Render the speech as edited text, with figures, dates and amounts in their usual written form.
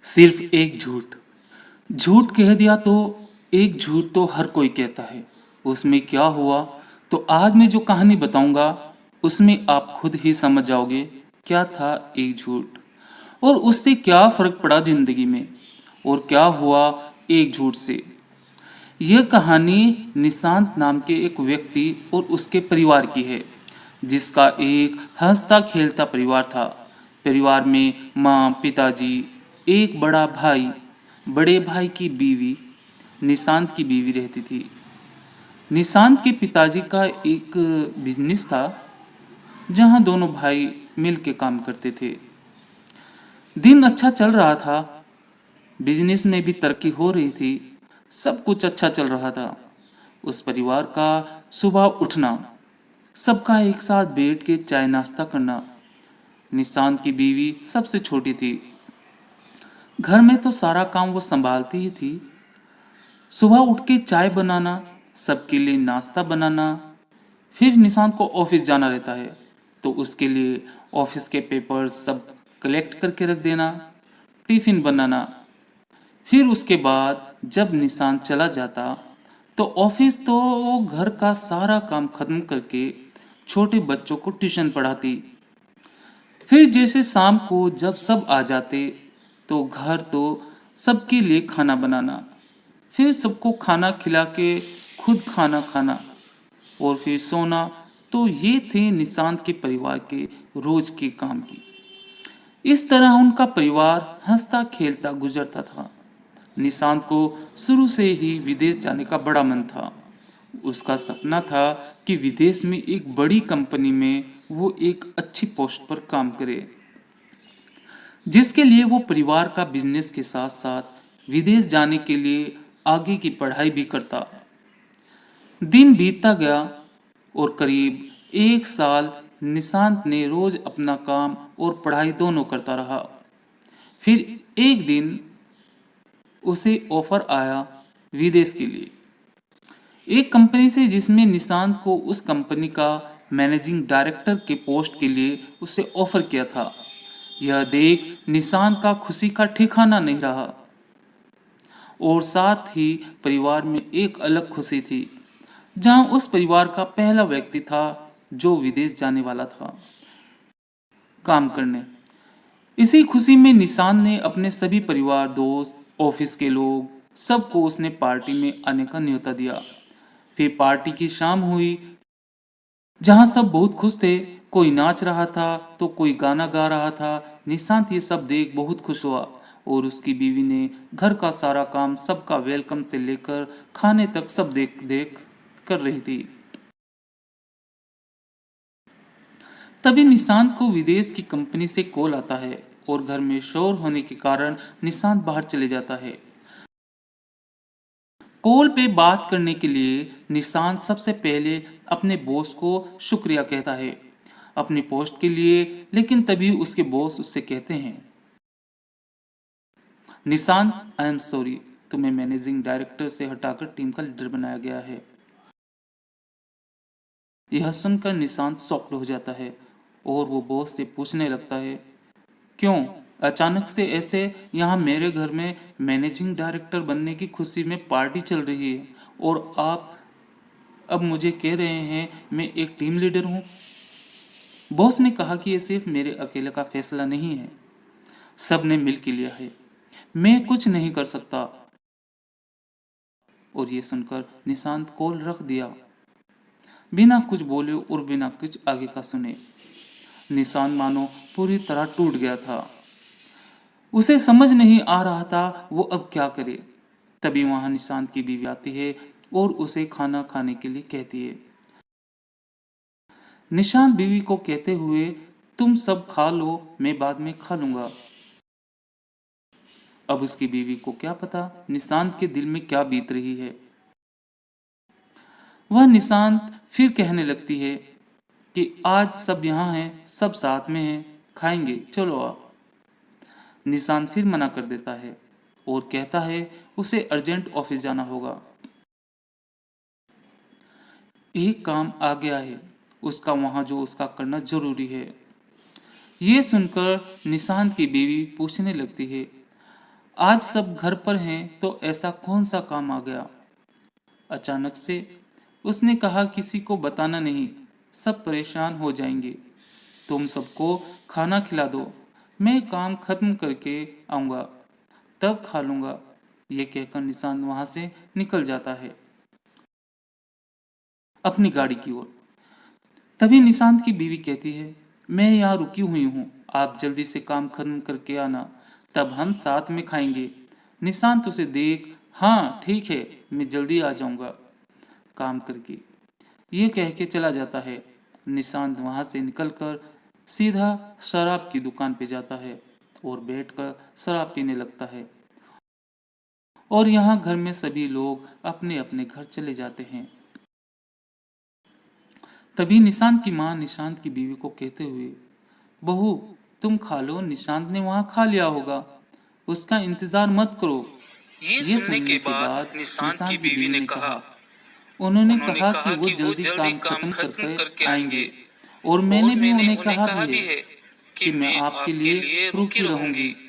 सिर्फ एक झूठ। झूठ कह दिया तो एक झूठ तो हर कोई कहता है। उसमें क्या हुआ, तो आज मैं जो कहानी बताऊंगा उसमें आप खुद ही समझ जाओगे क्या था एक झूठ और उससे क्या फर्क पड़ा जिंदगी में और क्या हुआ एक झूठ से। यह कहानी निशांत नाम के एक व्यक्ति और उसके परिवार की है, जिसका एक हंसता खेलता परिवार था। परिवार में माँ, पिताजी, एक बड़ा भाई, बड़े भाई की बीवी, निशांत की बीवी रहती थी। निशांत के पिताजी का एक बिजनेस था जहां दोनों भाई मिल के काम करते थे। दिन अच्छा चल रहा था, बिजनेस में भी तरक्की हो रही थी, सब कुछ अच्छा चल रहा था। उस परिवार का सुबह उठना, सबका एक साथ बैठ के चाय नाश्ता करना। निशांत की बीवी सबसे छोटी थी, घर में तो सारा काम वो संभालती ही थी। सुबह उठ के चाय बनाना, सबके लिए नाश्ता बनाना, फिर निशांत को ऑफिस जाना रहता है तो उसके लिए ऑफिस के पेपर्स सब कलेक्ट करके रख देना, टिफिन बनाना। फिर उसके बाद जब निशांत चला जाता तो ऑफिस तो वो घर का सारा काम खत्म करके छोटे बच्चों को ट्यूशन पढ़ाती। फिर जैसे शाम को जब सब आ जाते तो घर तो सबके लिए खाना बनाना, फिर सबको खाना खिला के खुद खाना खाना और फिर सोना। तो ये थे निशांत के परिवार के रोज के काम की। इस तरह उनका परिवार हंसता खेलता गुजरता था। निशांत को शुरू से ही विदेश जाने का बड़ा मन था। उसका सपना था कि विदेश में एक बड़ी कंपनी में वो एक अच्छी पोस्ट पर काम करे, जिसके लिए वो परिवार का बिजनेस के साथ साथ विदेश जाने के लिए आगे की पढ़ाई भी करता। दिन बीतता गया और करीब एक साल निशांत ने रोज अपना काम और पढ़ाई दोनों करता रहा। फिर एक दिन उसे ऑफर आया विदेश के लिए, एक कंपनी से, जिसमें निशांत को उस कंपनी का मैनेजिंग डायरेक्टर के पोस्ट के लिए उसे ऑफर किया था। यह देख निशांत का खुशी का ठिकाना नहीं रहा और साथ ही परिवार में एक अलग खुशी थी, जहां उस परिवार का पहला व्यक्ति था जो विदेश जाने वाला था काम करने। इसी खुशी में निशांत ने अपने सभी परिवार, दोस्त, ऑफिस के लोग, सबको उसने पार्टी में आने का न्योता दिया। फिर पार्टी की शाम हुई, जहां सब बहुत खुश थे। कोई नाच रहा था तो कोई गाना गा रहा था। निशांत ये सब देख बहुत खुश हुआ और उसकी बीवी ने घर का सारा काम, सबका वेलकम से लेकर खाने तक सब देख देख कर रही थी। तभी निशांत को विदेश की कंपनी से कॉल आता है और घर में शोर होने के कारण निशांत बाहर चले जाता है। कॉल पे बात करने के लिए निशांत सबसे पहले अपने बॉस को शुक्रिया कहता है अपनी पोस्ट के लिए, लेकिन तभी उसके बॉस उससे कहते हैं, निशांत, आई एम सॉरी, तुम्हें मैनेजिंग डायरेक्टर से हटाकर टीम का लीडर बनाया गया है। यह सुनकर निशांत शॉक्ड हो जाता है और वो बॉस से पूछने लगता है, क्यों अचानक से ऐसे? यहाँ मेरे घर में मैनेजिंग डायरेक्टर बनने की खुशी में पार्टी चल रही है और आप अब मुझे कह रहे हैं मैं एक टीम लीडर हूँ। बॉस ने कहा कि ये सिर्फ मेरे अकेले का फैसला नहीं है, सब ने मिल के लिया है, मैं कुछ नहीं कर सकता। और ये सुनकर निशांत कॉल रख दिया, बिना कुछ बोले और बिना कुछ आगे का सुने। निशांत मानो पूरी तरह टूट गया था, उसे समझ नहीं आ रहा था वो अब क्या करे। तभी वहां निशांत की बीवी आती है और उसे खाना खाने के लिए कहती है। निशांत बीवी को कहते हुए, तुम सब खा लो, मैं बाद में खा लूंगा। अब उसकी बीवी को क्या पता निशांत के दिल में क्या बीत रही है। वह निशांत फिर कहने लगती है कि आज सब यहाँ हैं, सब साथ में हैं, खाएंगे, चलो आओ। निशांत फिर मना कर देता है और कहता है उसे अर्जेंट ऑफिस जाना होगा, एक काम आ गया है उसका वहां जो उसका करना जरूरी है। ये सुनकर निशांत की बीवी पूछने लगती है, आज सब घर पर हैं तो ऐसा कौन सा काम आ गया? अचानक से उसने कहा, किसी को बताना नहीं, सब परेशान हो जाएंगे। तुम सबको खाना खिला दो, मैं काम खत्म करके आऊंगा, तब खा लूंगा। ये कहकर निशांत वहां से निकल जाता है अपनी गाड़ी की ओर। तभी निशांत की बीवी कहती है, मैं यहाँ रुकी हुई हूँ, आप जल्दी से काम खत्म करके आना, तब हम साथ में खाएंगे। निशांत उसे देख, हाँ ठीक है, मैं जल्दी आ जाऊंगा काम करके, ये कह के चला जाता है। निशांत वहां से निकलकर सीधा शराब की दुकान पे जाता है और बैठकर शराब पीने लगता है। और यहाँ घर में सभी लोग अपने अपने घर चले जाते हैं। तभी निशांत की माँ निशांत की बीवी को कहते हुए, बहू तुम खा लो, निशांत ने वहां खा लिया होगा, उसका इंतजार मत करो। ये ये सुनने के सुनने के बाद बाद निशांत की निशांत की बीवी बीवी ने ने कहा, कहा, उन्होंने उन्होंने कहा कि कहा वो कि वो जल्दी जल्दी काम काम खत्म खत्म करके करके आएंगे, आएंगे और और मैंने भी मैंने उन्हें उन्हें कहा कहा भी भी है है कि कि मैं मैं आपके आपके लिए लिए रुकी रुकी रहूंगी। रहूंगी।